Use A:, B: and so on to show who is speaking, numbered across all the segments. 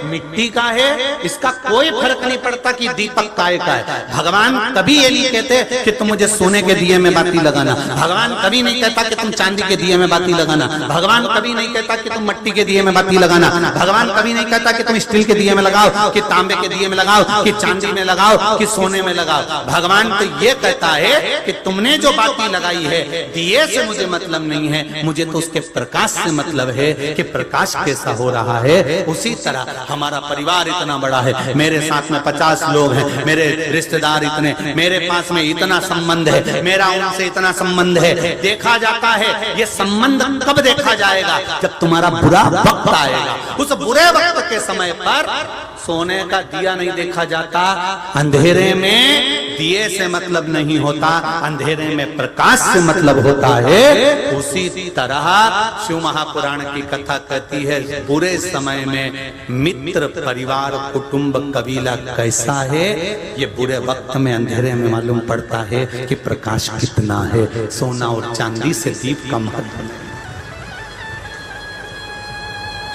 A: मिट्टी का है, इसका कोई फर्क नहीं पड़ता कि दीपक काय का है। भगवान कभी ये नहीं कहते कि तुम मुझे सोने के दिए में बाती लगाना, भगवान कभी नहीं कहता कि तुम चांदी के दिए में बाती लगाना, भगवान कभी नहीं कहता कि तुम मट्टी के दिए में बाती लगाना, भगवान कभी नहीं कहता कि तुम स्टील के दिए में लगाओ, कि तांबे के दिए में लगाओ, कि चांदी में लगाओ, कि सोने में लगाओ। भगवान तो ये कहता है कि तुमने जो बाती लगाई है, दिए से मुझे मतलब नहीं है, मुझे तो उसके प्रकाश से मतलब है कि प्रकाश कैसा हो रहा है। उसी तरह हमारा परिवार इतना बड़ा है, मेरे साथ में 50 लोग हैं, मेरे रिश्तेदार इतने, मेरे पास में इतना संबंध है, मेरा उनसे इतना संबंध है। देखा जाता है ये संबंध कब देखा जाएगा? जब तुम्हारा बुरा वक्त आएगा। उस बुरे वक्त के समय पर सोने का दिया नहीं देखा जाता, अंधेरे में दिए से मतलब नहीं होता, अंधेरे में प्रकाश से मतलब होता है। उसी तरह शिव महापुराण की कथा कहती है, बुरे समय में मित्र, परिवार, कुटुंब, कबीला कैसा है, ये बुरे वक्त में अंधेरे में मालूम पड़ता है कि प्रकाश कितना है। सोना और चांदी से दीप का महत्व नहीं,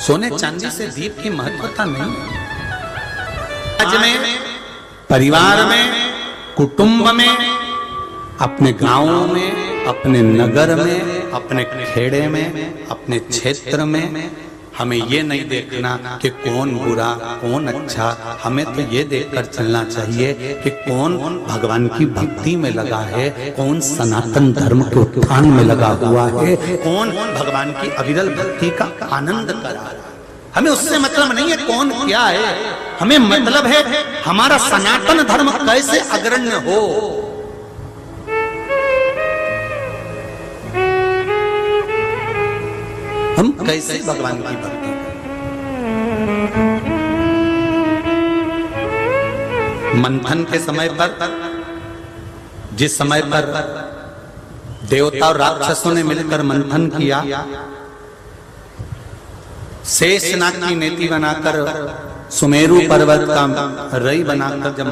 A: सोने चांदी से दीप की महत्वता नहीं। आज में, परिवार में, कुटुंब में, अपने गांवों में, अपने नगर में, अपने खेड़े में, अपने क्षेत्र में हमें ये नहीं देखना कि कौन बुरा कौन अच्छा, हमें तो ये देखकर चलना चाहिए कि कौन भगवान की भक्ति में लगा है, कौन सनातन धर्म के उत्थान में लगा हुआ है, कौन भगवान की अविरल भक्ति का आनंद कर रहा है। हमें उससे मतलब नहीं है कौन क्या है, हमें मतलब है हमारा सनातन धर्म कैसे अग्रण्य हो। हम कैसे भगवान की भक्ति करें। मंथन के समय पर, जिस समय पर देवता और राक्षसों ने मिलकर मंथन किया, शेषनाग की नेति बनाकर सुमेरु पर्वत का रई बनाकर जब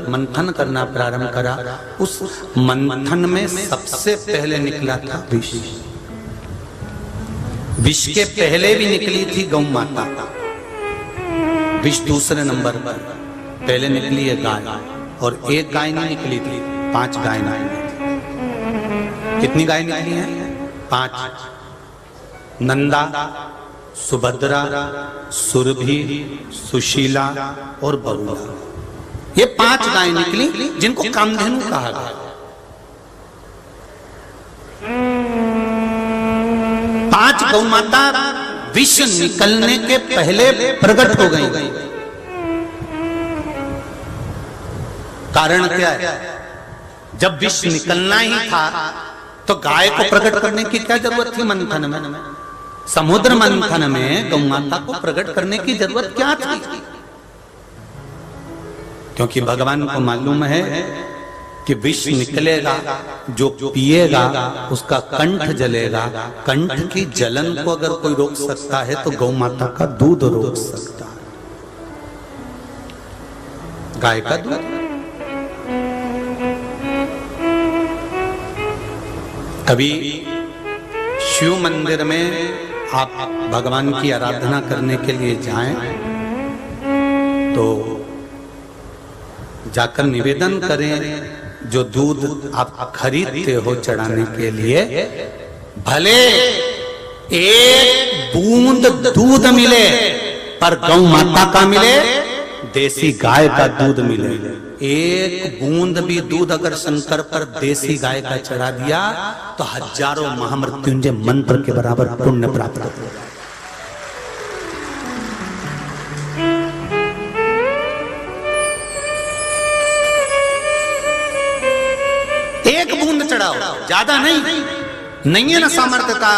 A: मंथन करना प्रारंभ करा, उस मंथन में सबसे पहले निकला था विष। विष के पहले भी निकली थी गौ माता, विष दूसरे नंबर पर, पहले निकली है गाय, और एक गाय नहीं निकली थी, 5 गाय निकली थी। कितनी गाय निकली हैं? 5। नंदा, सुभद्रा, सुरभि, सुशीला और बरुला, ये 5 गाय निकली जिनको कामधेनु कहा गया। 5 गौ माता विष निकलने के पहले प्रकट हो गई। कारण क्या है? जब विष निकलना ही था तो गाय को प्रकट करने की क्या जरूरत थी? मंथन में, समुद्र मंथन में गौ माता को प्रकट करने की जरूरत क्या थी? क्योंकि भगवान को मालूम है कि विष निकलेगा, जो पिएगा उसका कंठ जलेगा, कंठ की जलन को अगर कोई रोक सकता है तो गौ माता का दूध रोक सकता है, गाय का दूध। कभी शिव मंदिर में आप भगवान की आराधना करने के लिए जाएं तो जाकर निवेदन करें, जो दूध आप खरीदते हो चढ़ाने के लिए, भले एक बूंद दूध मिले पर गौ माता का मिले, देसी गाय का दूध मिले। एक बूंद भी दूध अगर शंकर पर देसी गाय का चढ़ा दिया तो हजारों महामृत्युंजय मंत्र के बराबर पुण्य प्राप्त हो। एक बूंद चढ़ाओ, ज्यादा नहीं है ना सामर्थ्यता,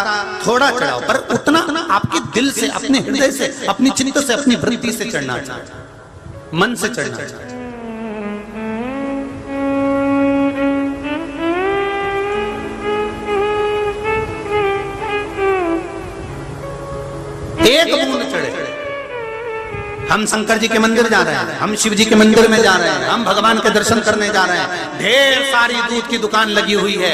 A: थोड़ा चढ़ाओ, पर उतना आपके दिल से, अपने हृदय से, अपनी चिंता से, अपनी वृत्ति से चढ़ना चाहिए, मन से चढ़ना चाहिए। एक बूंद चढ़े। हम शंकर जी के मंदिर जा रहे हैं, हम शिव जी के मंदिर में जा रहे हैं, हम भगवान के दर्शन करने जा रहे हैं, ढेर सारी दूध की दुकान लगी हुई है,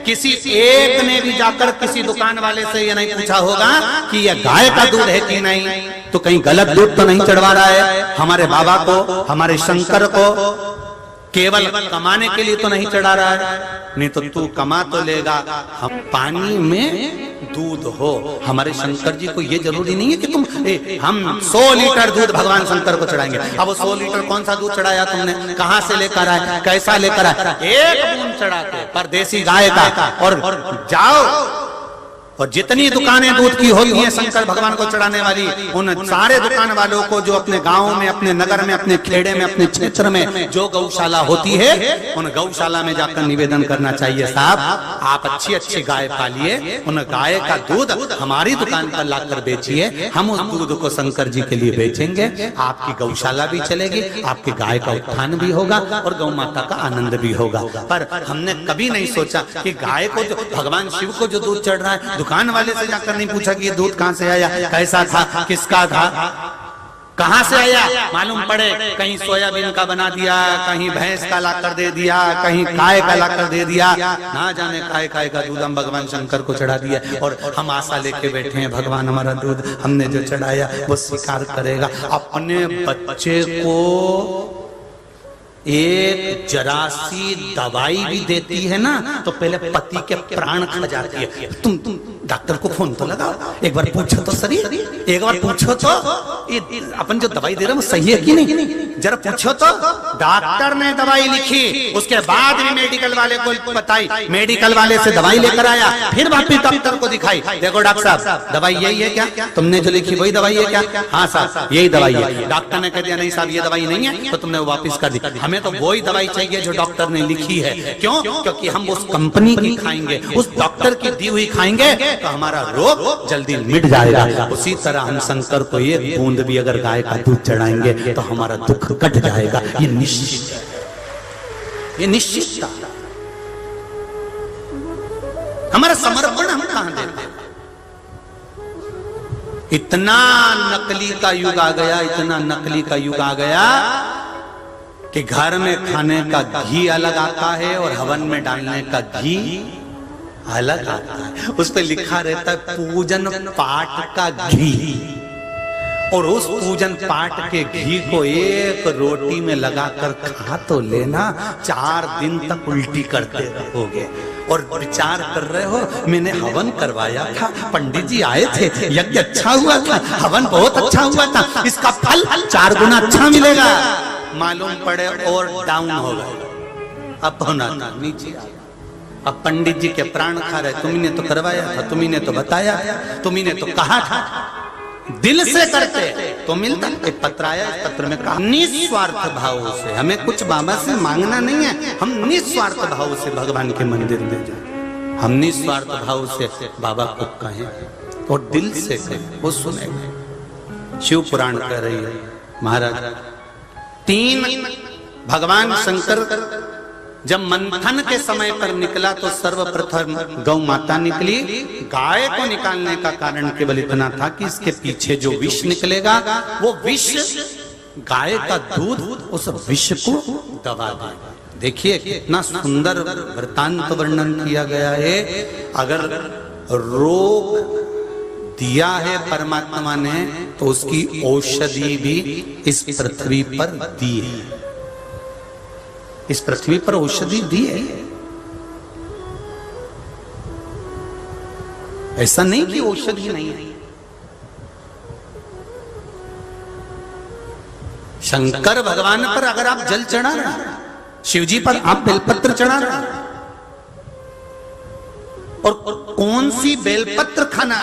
A: किसी एक ने भी जाकर किसी दुकान वाले से ये नहीं पूछा होगा कि यह गाय का दूध है कि नहीं, तो कहीं गलत दूध तो नहीं चढ़वा रहा है हमारे बाबा को, हमारे शंकर को, केवल कमाने के लिए तो नहीं चढ़ा रहा है। नहीं तो तू कमा तो लेगा, हम पानी में दूध हो। हमारे शंकर जी को ये जरूरी नहीं है कि हम 100 लीटर दूध भगवान शंकर को चढ़ाएंगे। अब वो 100 लीटर कौन सा दूध चढ़ाया तुमने, कहां से लेकर आए, कैसा लेकर आए? एक बूंद चढ़ा के परदेसी गाय का, और जाओ और जितनी दुकानें दूध की होती हैं शंकर भगवान को चढ़ाने वाली, उन सारे दुकान वालों को जो अपने गांव में, अपने नगर में, अपने खेड़े में, अपने क्षेत्र में जो गौशाला होती है, उन गौशाला में जाकर निवेदन करना चाहिए, साहब आप अच्छी अच्छी गाय पालिए, उन गाय का दूध हमारी दुकान पर लाकर बेचिए, हम उस दूध को शंकर जी के लिए बेचेंगे, आपकी गौशाला भी चलेगी, आपकी गाय का उत्थान भी होगा और गौ माता का आनंद भी होगा। पर हमने कभी नहीं सोचा कि गाय को, जो भगवान शिव को जो दूध चढ़ रहा है, दुकान वाले से जाकर नहीं पूछा कि ये दूध कहां से आया, कैसा था, किसका था, कहां से आया। मालूम पड़े कहीं सोयाबीन का बना दिया, कहीं भैंस का लाकर दे दिया, कहीं गाय का लाकर दे दिया, ना जाने काय का दूध हम भगवान शंकर को चढ़ा दिया। और हम आशा लेके बैठे हैं भगवान हमारा दूध हमने जो चढ़ाया वो स्वीकार करेगा। अपने बच्चे को एक जरा सी दवाई भी देती है ना तो पहले पति के प्राण खा जाती है। तुम डॉक्टर को फोन तो लगाओ, एक बार पूछो तो सही, एक बार पूछो तो ये अपन जो दवाई दे रहे हैं वो सही है कि नहीं, जरा पूछो तो। डॉक्टर ने दवाई लिखी, उसके बाद भी मेडिकल वाले को बताई, मेडिकल वाले से दवाई लेकर आया, फिर वापिस डॉक्टर को दिखाई, देखो डॉक्टर साहब दवाई यही है क्या, तुमने जो लिखी वही दवाई है क्या? हाँ साहब यही दवाई है। डॉक्टर ने कह दिया नहीं साहब ये दवाई नहीं है, तो तुमने वापिस कर दी। हमें तो वही दवाई चाहिए जो डॉक्टर ने लिखी है। क्यों? क्योंकि हम उस कंपनी की खाएंगे, उस डॉक्टर की दी हुई खाएंगे तो हमारा रोग जल्दी मिट जाएगा। उसी तरह हम शंकर को एक बूंद भी अगर गाय का दूध चढ़ाएंगे तो हमारा दुख कट जाएगा। ये निश्चित है, ये निश्चित था। हमारा समर्पण हम कहां देते हैं? इतना नकली का युग आ गया, इतना नकली का युग आ गया कि घर में खाने का घी अलग आता है और हवन में डालने का घी अलग आता है। उस पे लिखा रहता है पूजन पाठ का घी, और उस पूजन पाठ के घी को एक रोटी में लगाकर खा तो लेना, 4 दिन तक उल्टी करते रहोगे और विचार कर रहे हो मैंने हवन करवाया था, पंडित जी आए थे, यज्ञ अच्छा हुआ था, हवन बहुत अच्छा हुआ था, इसका फल 4 गुना अच्छा मिलेगा। मालूम पड़े और डाउन हो गए, अब होना था नीचे। अब पंडित जी के प्राण खा रहे, तुम्ही ने तो करवाया था, तुम्ही ने तो बताया, तुम्ही ने तो कहा था। दिल से करते तो मिलता। एक पत्र आया, इस पत्र में कहा निस्वार्थ भाव से, हमें कुछ बाबा से मांगना नहीं है, हम निस्वार्थ भाव से भगवान के मंदिर में जाए, हम निस्वार्थ भाव से बाबा को कहें और दिल से कहें, वो सुनेंगे। शिव पुराण कह रही है महाराज 3 भगवान शंकर जब मंथन के समय पर निकला तो सर्वप्रथम गौ माता निकली। गाय को निकालने का कारण केवल इतना था कि इसके पीछे जो विष निकलेगा वो विष गाय का दूध उस विष को दबा देगा। देखिए कितना सुंदर वृत्तांत वर्णन किया गया है। अगर रोग दिया है परमात्मा ने तो उसकी औषधि भी इस पृथ्वी पर दी है, इस पृथ्वी पर औषधि दी है। ऐसा नहीं कि औषधि नहीं है। शंकर भगवान पर अगर आप जल चढ़ा रहे हैं, शिव जी पर आप बेलपत्र चढ़ा रहे हैं, और कौन सी बेलपत्र खाना,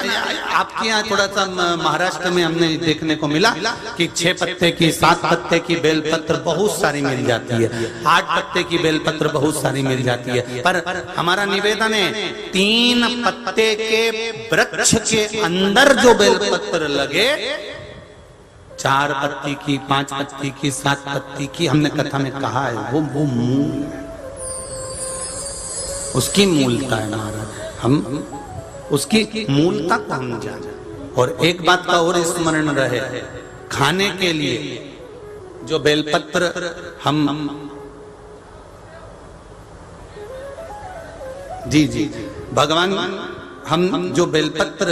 A: आपके यहाँ थोड़ा सा महाराष्ट्र में हमने देखने को मिला कि 6 पत्ते की 7 पत्ते की बेलपत्र बहुत सारी मिल जाती है, 8 पत्ते की बेलपत्र बहुत सारी मिल जाती है। पर हमारा निवेदन है 3 पत्ते के वृक्ष के अंदर जो बेलपत्र लगे, 4 पत्ती की, 5 पत्ती की, 7 पत्ती की, हमने कथा में कहा है वो मूल, उसकी मूलता है महाराज। हम उसकी मूलता को हम जाने। और एक बात का और स्मरण रहे, खाने के लिए जो बेलपत्र हम जी भगवान, हम जो बेलपत्र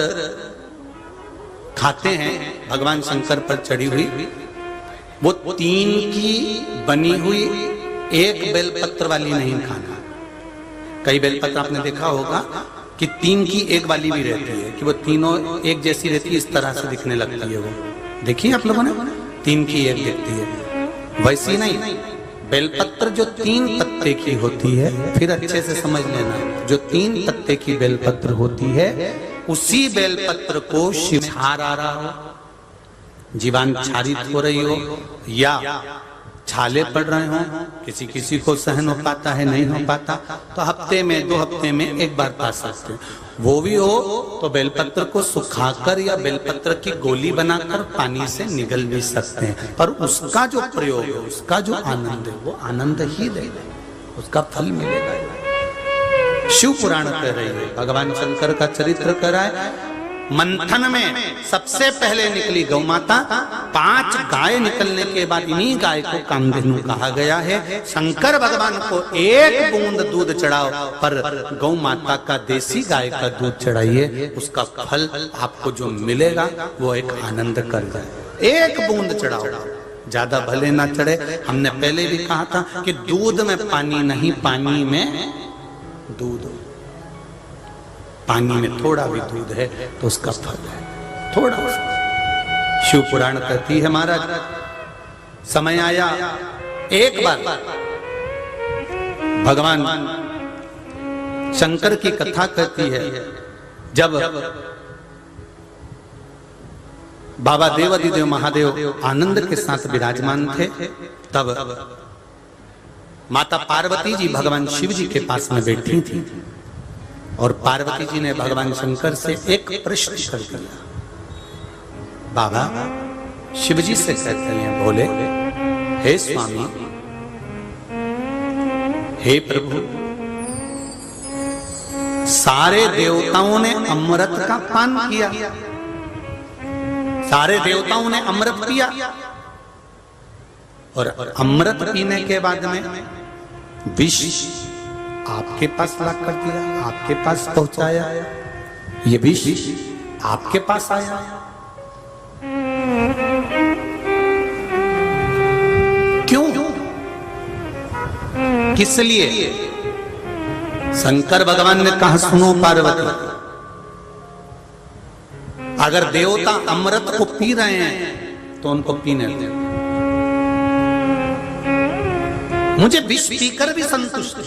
A: खाते हैं भगवान शंकर पर चढ़ी हुई, वो 3 की बनी हुई एक बेलपत्र वाली नहीं खाना। कई बेलपत्र आपने देखा होगा कि 3 की एक वाली भी रहती है, कि वो तीनों एक जैसी रहती है, इस तरह से दिखने लगती है। वो देखिए आप लोगों ने, 3 की एक दिखती है। वैसी नहीं, बेलपत्र जो 3 पत्ते की होती है, फिर अच्छे से समझ लेना, जो 3 पत्ते की बेलपत्र होती है, उसी बेलपत्र को शिव छार आ रहा हो, जीवान क्षारित हो रही हो, या छाले पड़ रहे हो, किसी किसी को सहन हो पाता है, नहीं हो पाता, तो हफ्ते में 2 हफ्ते में एक बार पा सकते हैं। वो भी हो तो बेलपत्र को सुखाकर या बेलपत्र की गोली बनाकर पानी से निगल भी सकते हैं, पर उसका जो प्रयोग है, उसका जो आनंद है, वो आनंद ही देगा, उसका फल मिलेगा। शिव पुराण कह रही है, भगवान शंकर का चरित्र कह रहा है। मंथन में सबसे पहले निकली गौ माता, 5 गाय निकलने के बाद इन्हीं गाय को कामधेनु कहा गया है। शंकर भगवान को 1 बूंद दूध चढ़ाओ, पर गौ माता का देसी गाय का दूध चढ़ाइए, उसका फल आपको जो मिलेगा वो एक आनंद कर जाए। 1 बूंद चढ़ाओ, ज्यादा भले ना चढ़े। हमने पहले भी कहा था कि दूध में पानी नहीं, पानी में दूध। पानी में थोड़ा भी दूध है तो उसका फल है थोड़ा। शिव पुराण कहती है महाराज, समय आया एक बार भगवान शंकर की कथा कहती है, जब बाबा देवाधिदेव महादेव आनंद के साथ विराजमान थे, तब माता पार्वती जी भगवान शिव जी के पास में बैठी थी, और पार्वती जी ने भगवान शंकर से एक प्रश्न कर दिया। बाबा शिव जी से कहते हैं, बोले, हे स्वामी, हे प्रभु, सारे देवताओं ने अमृत का पान किया, सारे देवताओं ने अमृत पिया, और अमृत पीने के बाद में विष आपके पास ला कर दिया, आपके पास पहुंचाया, ये विष आपके पास आया। क्यों? किस लिए? शंकर भगवान ने कहा, सुनो पार्वती, अगर देवता अमृत को पी रहे हैं तो उनको पीने दे, मुझे विष पीकर भी संतुष्ट।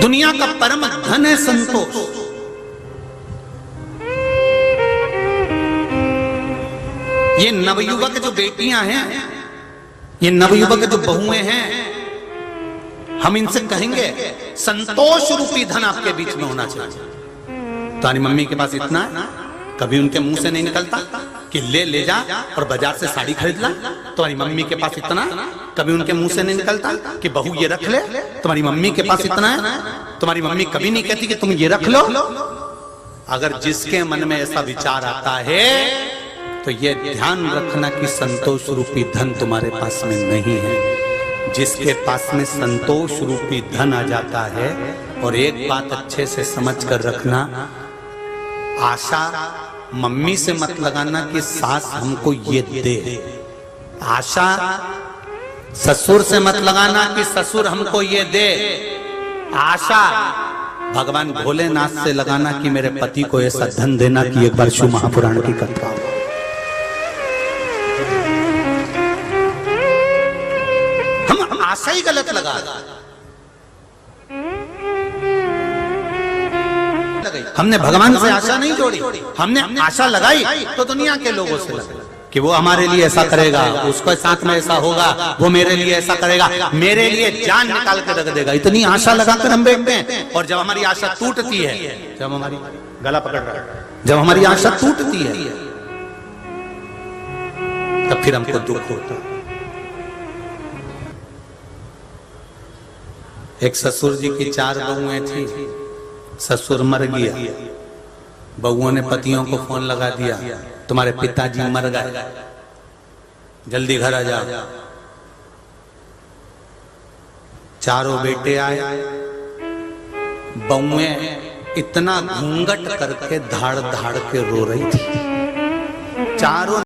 A: दुनिया का परम धन है संतोष। ये नवयुवक जो बेटियां हैं, ये नवयुवक जो बहुएं हैं, हम इनसे कहेंगे संतोष रूपी धन आपके बीच में होना चाहिए। तुम्हारी मम्मी के पास इतना है, कभी उनके मुंह से नहीं निकलता कि ले जा और बाजार से साड़ी खरीद ला। तुम्हारी मम्मी के पास इतना, कभी उनके मुंह से नहीं निकलता कि बहू ये रख ले। तुम्हारी मम्मी के पास इतना है, तुम्हारी मम्मी कभी नहीं कहती कि तुम ये रख लो। अगर जिसके मन में ऐसा विचार आता है तो ये ध्यान रखना कि संतोष रूपी धन तुम्हारे पास में नहीं है। जिसके पास में संतोष रूपी धन आ जाता है, और एक बात अच्छे से समझ कर रखना, आशा मम्मी से मत लगाना कि सास हमको ये दे, आशा ससुर से मत लगाना कि ससुर हमको ये दे, आशा भगवान भोलेनाथ से लगाना कि मेरे पति को ऐसा धन देना कि एक बार शिव महापुराण की कथा हो। हम आशा ही गलत लगा, हमने भगवान से आशा नहीं जोड़ी, हमने आशा लगाई तो दुनिया के लोगों से लगाई कि वो हमारे लिए ऐसा करेगा, उसके साथ में ऐसा होगा, वो मेरे लिए ऐसा करेगा, मेरे लिए जान निकाल कर रख देगा। इतनी आशा लगाकर हम बैठते हैं, और जब हमारी आशा टूटती है, जब हमारी गला पकड़ रहा है, जब हमारी आशा टूटती है, तब फिर हमको दुख होता है। एक ससुर जी की 4 बहुएं थी, ससुर मर गया, बहुओं ने पतियों को फोन लगा दिया, तुम्हारे पिताजी मर गए, जल्दी घर आ जाओ। 4 बेटे आए, बहुएं इतना घूंघट करके धाड़ धाड़ के रो रही थी। चारों